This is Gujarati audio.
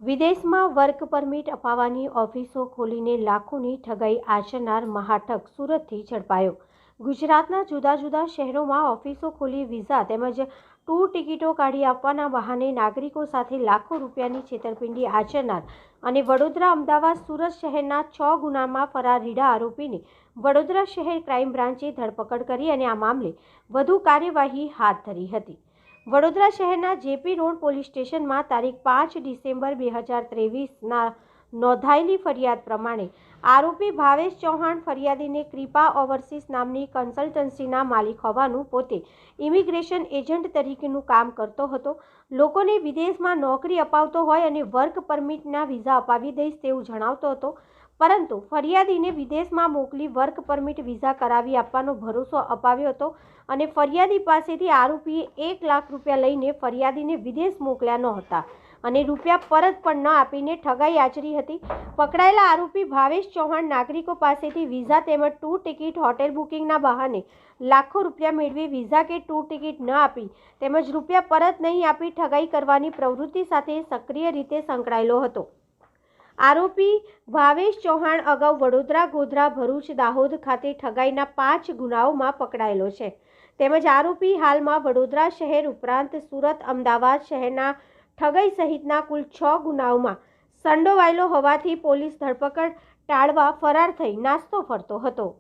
વિદેશમાં વર્ક પરમિટ અપાવવાની ઓફિસો ખોલીને લાખોની ઠગાઈ આચરનાર મહાઠગ સુરતથી ઝડપાયો। ગુજરાતના જુદા જુદા શહેરોમાં ઓફિસો ખોલી વિઝા તેમજ ટૂર ટિકિટો કાઢી આપવાના બહાને નાગરિકો સાથે લાખો રૂપિયાની છેતરપિંડી આચરનાર અને વડોદરા, અમદાવાદ, સુરત શહેરના 6 ગુનામાં ફરાર રીઢા આરોપીની વડોદરા શહેર ક્રાઇમ બ્રાન્ચે ધરપકડ કરી અને આ મામલે વધુ કાર્યવાહી હાથ ધરી હતી। વડોદરા શહેરના જેપી રોડ પોલીસ સ્ટેશનમાં તારીખ 5 ડિસેમ્બર 2023ના નોંધાયેલી ફરિયાદ પ્રમાણે આરોપી ભાવેશ ચૌહાણ ફરિયાદીને કૃપા ઓવરસીઝ નામની કન્સલ્ટન્સીના માલિક હોવાનું, પોતે ઇમિગ્રેશન એજન્ટ તરીકેનું કામ કરતો હતો, લોકોને વિદેશમાં નોકરી અપાવતો હોય અને વર્ક પરમિટના વિઝા અપાવી દઈશ તેવું જણાવતો હતો, પરંતુ ફરિયાદીને વિદેશમાં મોકલી વર્ક પરમિટ વિઝા કરાવી આપવાનો ભરોસો અપાવ્યો હતો અને ફરિયાદી પાસેથી આરોપીએ 1 લાખ રૂપિયા લઈને ફરિયાદીને વિદેશ મોકલ્યા નહોતા અને રૂપિયા પરત પણ ન આપીને ઠગાઈ આચરી હતી। પકડાયેલા આરોપી ભાવેશ ચૌહાણ નાગરિકો પાસેથી વિઝા તેમજ ટૂર ટિકિટ, હોટેલ બુકિંગના બહાને લાખો રૂપિયા મેળવી વિઝા કે ટૂર ટિકિટ ન આપી તેમજ રૂપિયા પરત નહીં આપી ઠગાઈ કરવાની પ્રવૃત્તિ સાથે સક્રિય રીતે સંકળાયેલો હતો। આરોપી ભાવેશ ચૌહાણ અગાઉ વડોદરા, ગોધરા, ભરૂચ, દાહોદ ખાતે ઠગાઈના 5 ગુનાઓમાં પકડાયેલો છે તેમજ આરોપી હાલમાં વડોદરા શહેર ઉપરાંત સુરત, અમદાવાદ શહેરના ઠગાઈ સહિતના કુલ 6 ગુનાઓમાં સંડોવાયેલો હોવાથી પોલીસ ધરપકડ ટાળવા ફરાર થઈ નાસ્તો ફરતો હતો।